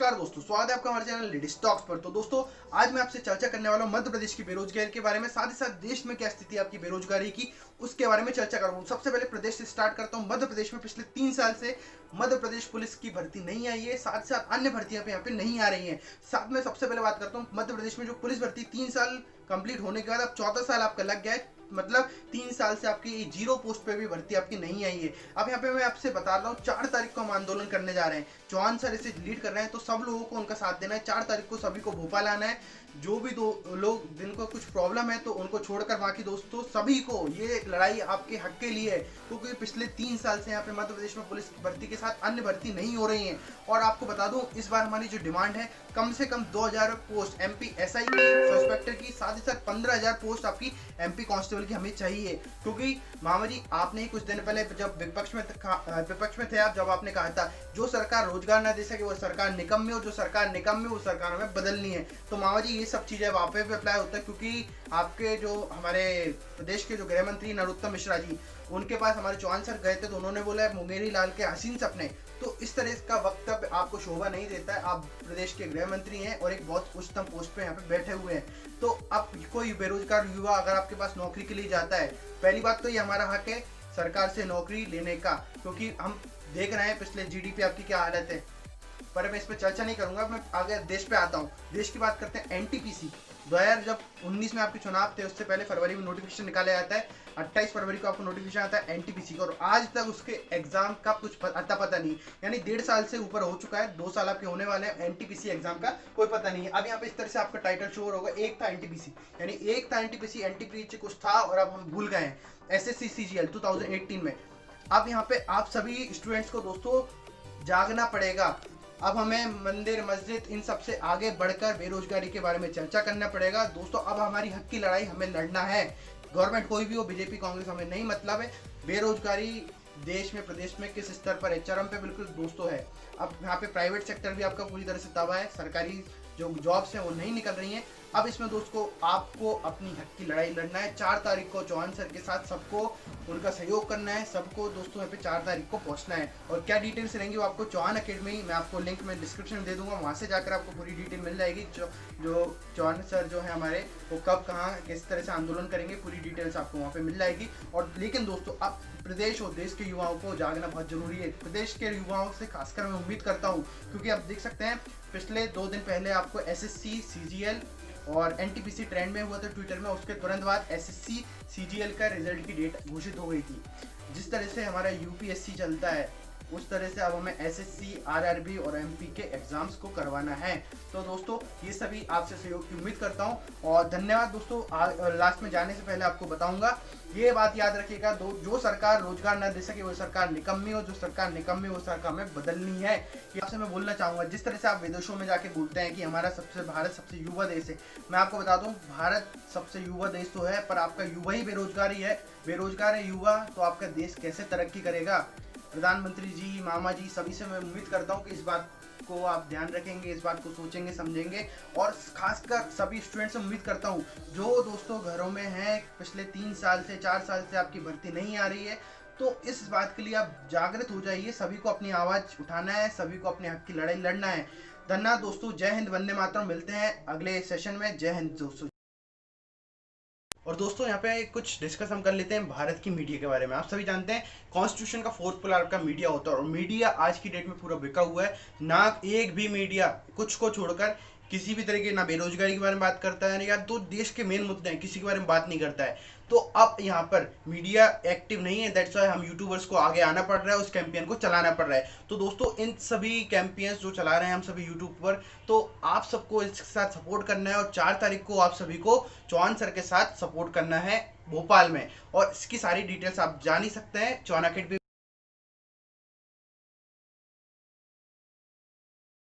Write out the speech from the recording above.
नमस्कार दोस्तों, स्वागत है आपका हमारे चैनल लेडीज टॉक्स पर। तो दोस्तों, आज मैं आपसे चर्चा करने वाला हूं मध्य प्रदेश की बेरोजगारी के बारे में, साथ ही साथ देश में क्या स्थिति है आपकी बेरोजगारी की, उसके बारे में चर्चा करूंगा। सबसे पहले प्रदेश से स्टार्ट करता हूं। मध्य प्रदेश में पिछले 3 साल से मध्य प्रदेश पुलिस की भर्ती नहीं आई है, साथ साथ अन्य भर्तियां यहाँ पे नहीं आ रही है। साथ में सबसे पहले बात करता हूँ मध्य प्रदेश में जो पुलिस भर्ती 3 साल कंप्लीट होने के बाद अब चौथा साल आपका लग गया है, मतलब 3 साल से आपकी 0 पोस्ट पे भी भर्ती आपकी नहीं आई है। अब यहाँ पे मैं आपसे बता रहा हूँ 4 तारीख को हम आंदोलन करने जा रहे हैं। चौहान सर इसे लीड कर रहे हैं, तो सब लोगों को उनका साथ देना है। 4 तारीख को सभी को भोपाल आना है। जो भी दो लोग जिनको कुछ प्रॉब्लम है तो उनको छोड़कर बाकी दोस्तों सभी को, ये लड़ाई आपके हक के लिए है, क्योंकि पिछले 3 साल से यहाँ पे मध्य प्रदेश में पुलिस की भर्ती के साथ अन्य भर्ती नहीं हो रही है। और आपको बता दूं, इस बार हमारी जो डिमांड है कम से कम 2000 पोस्ट MP SI की, इंस्पेक्टर की, साथ ही साथ 15000 पोस्ट आपकी MP कांस्टेबल की हमें चाहिए। क्योंकि मामा जी, आपने ही कुछ दिन पहले जब विपक्ष में थे आप, जब आपने कहा था जो सरकार रोजगार ना दे सके वो सरकार निकम्मी हो, जो सरकार निकम्मी वो सरकार हमें बदलनी है। तो मामा जी, ये सब चीजें वहाँ पे भी अप्लाई होता है, क्योंकि आपके जो हमारे प्रदेश के जो गृह मंत्री नरोत्तम मिश्रा जी, उनके पास हमारे चौहान सर गए थे तो उन्होंने बोला है मुंगेरी लाल के हसीन सपने। तो इस तरह का वक्तव्य आपको शोभा नहीं देता है। आप प्रदेश के गृह मंत्री हैं और एक बहुत उच्चतम पोस्ट पे यहाँ पे बैठे हुए हैं। तो अब कोई बेरोजगार युवा अगर आपके पास नौकरी के लिए जाता है, पहली बात तो ये हमारा हक है सरकार से नौकरी लेने का, क्योंकि हम देख रहे हैं पिछले GDP आपकी क्या हालत है। पर मैं इस पर चर्चा नहीं करूंगा, मैं आगे देश पे आता हूँ। देश की बात करते हैं। NTPC 2019 में आपके चुनाव थे, उससे पहले फरवरी में नोटिफिकेशन निकाला जाता है। 28 फरवरी को आपको नोटिफिकेशन आता है NTPC का, और आज तक उसके एग्जाम का कुछ अता पता नहीं, यानी 1.5 साल से ऊपर हो चुका है। 2 साल आपके होने वाले हैं, NTPC एग्जाम का कोई पता नहीं है। अब यहाँ पे इस तरह से आपका टाइटल शो होगा, एक था NTPC, यानी एक था NTPC कुछ था और अब हम भूल गए हैं। SSC CGL 2018 में। अब यहाँ पे आप सभी स्टूडेंट्स को दोस्तों जागना पड़ेगा। अब हमें मंदिर मस्जिद इन सब से आगे बढ़कर बेरोजगारी के बारे में चर्चा करना पड़ेगा दोस्तों। अब हमारी हक की लड़ाई हमें लड़ना है। गवर्नमेंट कोई भी हो, BJP कांग्रेस, हमें नहीं मतलब है। बेरोजगारी देश में, प्रदेश में किस स्तर पर है, चरम पे बिल्कुल दोस्तों है। अब यहाँ पे प्राइवेट सेक्टर भी आपका पूरी तरह से तबाह है, सरकारी जो जॉब्स हैं वो नहीं निकल रही हैं। अब इसमें दोस्तों आपको अपनी हक की लड़ाई लड़ना है। 4 तारीख को चौहान सर के साथ सबको उनका सहयोग करना है, सबको दोस्तों यहाँ पे 4 तारीख को पहुंचना है। और क्या डिटेल्स रहेंगी वो आपको चौहान अकेडमी, मैं आपको लिंक में डिस्क्रिप्शन में दे दूंगा, वहाँ से जाकर आपको पूरी डिटेल मिल जाएगी। जो चौहान सर जो है हमारे, वो कब कहाँ किस तरह से आंदोलन करेंगे, पूरी डिटेल्स आपको वहाँ पे मिल जाएगी। और लेकिन दोस्तों, अब प्रदेश और देश के युवाओं को जागना बहुत जरूरी है। प्रदेश के युवाओं से खासकर मैं उम्मीद करता हूँ, क्योंकि आप देख सकते हैं पिछले 2 दिन पहले आपको SSC CGL और NTPC ट्रेंड में हुआ था ट्विटर में, उसके तुरंत बाद SSC CGL का रिजल्ट की डेट घोषित हो गई थी। जिस तरह से हमारा UPSC चलता है उस तरह से अब हमें SSC RRB और MP के एग्जाम्स को करवाना है। तो दोस्तों, ये सभी आपसे सहयोग की उम्मीद करता हूँ और धन्यवाद दोस्तों। लास्ट में जाने से पहले आपको बताऊंगा, ये बात याद रखिएगा, जो सरकार रोजगार न दे सके वो सरकार निकम्मी हो, जो सरकार निकम्मी वो सरकार में बदलनी है। ये आपसे मैं बोलना चाहूंगा। जिस तरह से आप विदेशों में जाके बोलते हैं कि भारत सबसे युवा देश है, मैं आपको बता दूं, भारत सबसे युवा देश तो है, पर आपका युवा ही बेरोजगार ही है। बेरोजगार है युवा, तो आपका देश कैसे तरक्की करेगा। प्रधानमंत्री जी, मामा जी, सभी से मैं उम्मीद करता हूँ कि इस बात को आप ध्यान रखेंगे, इस बात को सोचेंगे, समझेंगे। और खासकर सभी स्टूडेंट से उम्मीद करता हूँ जो दोस्तों घरों में हैं, पिछले 3 साल से 4 साल से आपकी भर्ती नहीं आ रही है, तो इस बात के लिए आप जागृत हो जाइए। सभी को अपनी आवाज उठाना है, सभी को अपने हक की लड़ाई लड़ना है। धन्यवाद दोस्तों। जय हिंद, वंदे मातरम। मिलते हैं अगले सेशन में। जय हिंद दोस्तों। और दोस्तों, यहाँ पे कुछ डिस्कस हम कर लेते हैं भारत की मीडिया के बारे में। आप सभी जानते हैं कॉन्स्टिट्यूशन का 4th पिलर का मीडिया होता है, और मीडिया आज की डेट में पूरा बिका हुआ है। ना एक भी मीडिया, कुछ को छोड़कर, किसी भी तरह की ना बेरोजगारी के बारे में बात करता है, या तो देश के मेन मुद्दे हैं किसी के बारे में बात नहीं करता है। तो अब यहाँ पर मीडिया एक्टिव नहीं है, दैट्स व्हाई हम यूट्यूबर्स को आगे आना पड़ रहा है, उस कैंपेन को चलाना पड़ रहा है। तो दोस्तों, इन सभी कैंपेन्स जो चला रहे हैं हम सभी यूट्यूब पर, तो आप सबको इसके साथ सपोर्ट करना है। और 4 तारीख को आप सभी को चौहान सर के साथ सपोर्ट करना है भोपाल में। और इसकी सारी डिटेल्स आप जान ही सकते हैं चौहान अकेडमी